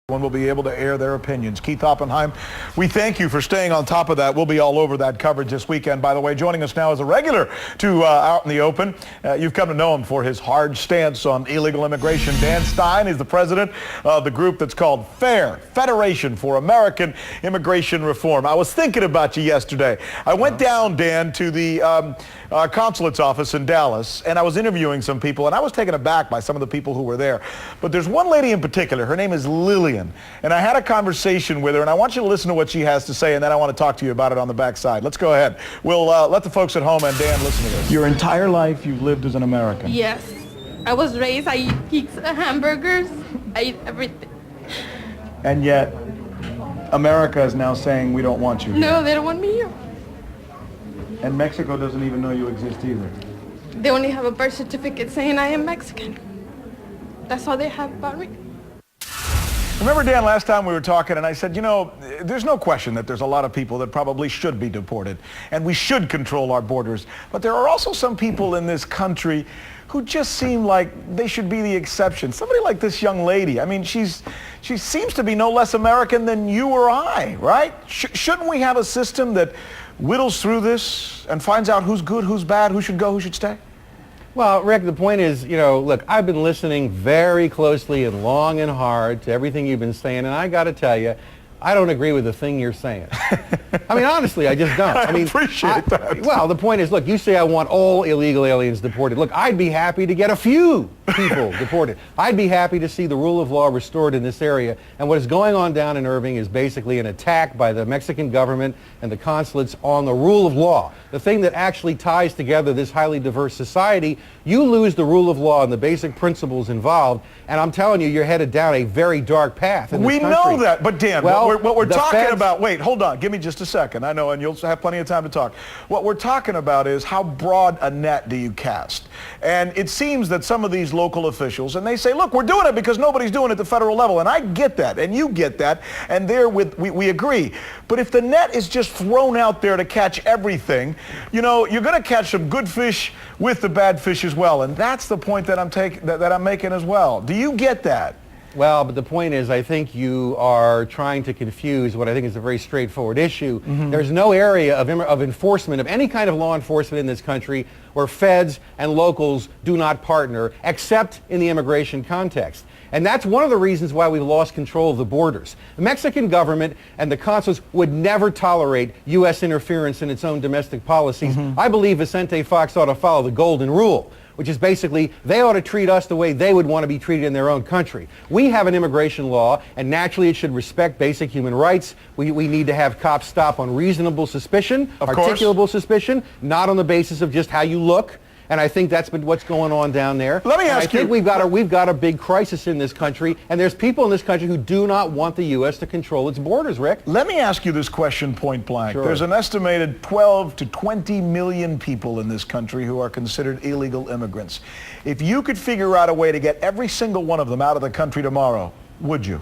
Everyone will be able to air their opinions. Keith Oppenheim, we thank you for staying on top of that. We'll be all over that coverage this weekend. By the way, joining us now is a regular to Out in the Open. You've come to know him for his hard stance on illegal immigration. Dan Stein is the president of the group that's called FAIR, Federation for American Immigration Reform. I was thinking about you yesterday. I went down, Dan, to the consulate's office in Dallas, and I was interviewing some people, and I was taken aback by some of the people who were there. But there's one lady in particular. Her name is Lillian. And I had a conversation with her, and I want you to listen to what she has to say, and then I want to talk to you about it on the backside. Let's go ahead. We'll let the folks at home and Dan listen to this. Your entire life you've lived as an American. Yes. I was raised, I eat pizza, hamburgers, I eat everything. And yet, America is now saying we don't want you here. No, they don't want me here. And Mexico doesn't even know you exist either. They only have a birth certificate saying I am Mexican. That's all they have about me. Remember, Dan, last time we were talking, and I said, you know, there's no question that there's a lot of people that probably should be deported, and we should control our borders. But there are also some people in this country who just seem like they should be the exception. Somebody like this young lady. I mean, she seems to be no less American than you or I, right? Shouldn't we have a system that whittles through this and finds out who's good, who's bad, who should go, who should stay? Well, Rick, the point is, you know, look, I've been listening very closely and long and hard to everything you've been saying, and I got to tell you, I don't agree with the thing you're saying. I mean, honestly, I just don't. I appreciate that. Well, the point is, look, you say I want all illegal aliens deported. Look, I'd be happy to get a few people deported. I'd be happy to see the rule of law restored in this area. And what is going on down in Irving is basically an attack by the Mexican government and the consulates on the rule of law. The thing that actually ties together this highly diverse society. You lose the rule of law and the basic principles involved, and I'm telling you, you're headed down a very dark path in this country. We know that, but Dan, well, what we're talking about, wait, hold on, give me just a second. I know, and you'll have plenty of time to talk. What we're talking about is how broad a net do you cast? And it seems that some of these local officials, and they say, look, we're doing it because nobody's doing it at the federal level, and I get that, and you get that, and we agree. But if the net is just thrown out there to catch everything, you know, you're going to catch some good fish with the bad fish as well, and that's the point that I'm making as well. Do you get that? Well, but the point is, I think you are trying to confuse what I think is a very straightforward issue. Mm-hmm. There's no area of enforcement, of any kind of law enforcement in this country where feds and locals do not partner, except in the immigration context. And that's one of the reasons why we've lost control of the borders. The Mexican government and the consulates would never tolerate U.S. interference in its own domestic policies. Mm-hmm. I believe Vicente Fox ought to follow the golden rule, which is basically they ought to treat us the way they would want to be treated in their own country. We have an immigration law, and naturally it should respect basic human rights. We need to have cops stop on reasonable suspicion, articulable suspicion, not on the basis of just how you look. And I think that's been what's going on down there. Let me ask you. I think we've got a big crisis in this country, and there's people in this country who do not want the U.S. to control its borders, Rick. Let me ask you this question point blank. Sure. There's an estimated 12 to 20 million people in this country who are considered illegal immigrants. If you could figure out a way to get every single one of them out of the country tomorrow, would you?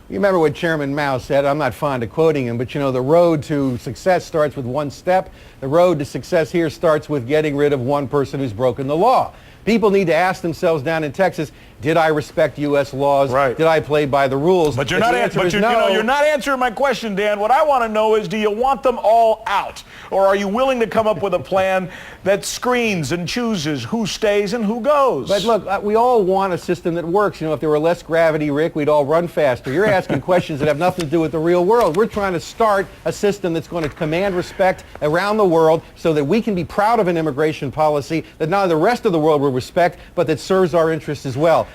You remember what Chairman Mao said? I'm not fond of quoting him, but you know, the road to success starts with one step. The road to success here starts with getting rid of one person who's broken the law. People need to ask themselves down in Texas, did I respect U.S. laws? Right. Did I play by the rules? But you're not answering my question, Dan. What I want to know is, do you want them all out? Or are you willing to come up with a plan that screens and chooses who stays and who goes? But look, we all want a system that works. You know, if there were less gravity, Rick, we'd all run faster. You're asking questions that have nothing to do with the real world. We're trying to start a system that's going to command respect around the world so that we can be proud of an immigration policy that not only the rest of the world will respect, but that serves our interests as well.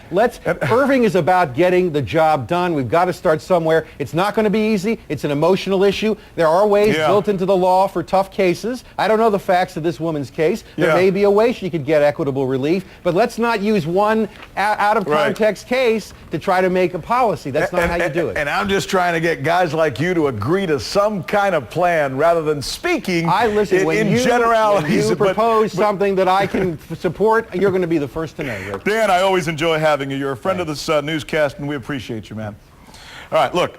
Irving is about getting the job done. We've got to start somewhere. It's not going to be easy. It's an emotional issue. There are ways built into the law for tough cases. I don't know the facts of this woman's case. There may be a way she could get equitable relief, but let's not use one out of context case to try to make a policy. That's not how you do it. And I'm just trying to get guys like you to agree to some kind of plan rather than speaking in generalities. When you propose something that I can support, you're going to be the first to know, Rick. Dan, I always enjoy having you. You're a friend of this newscast, and we appreciate you, man. All right, look.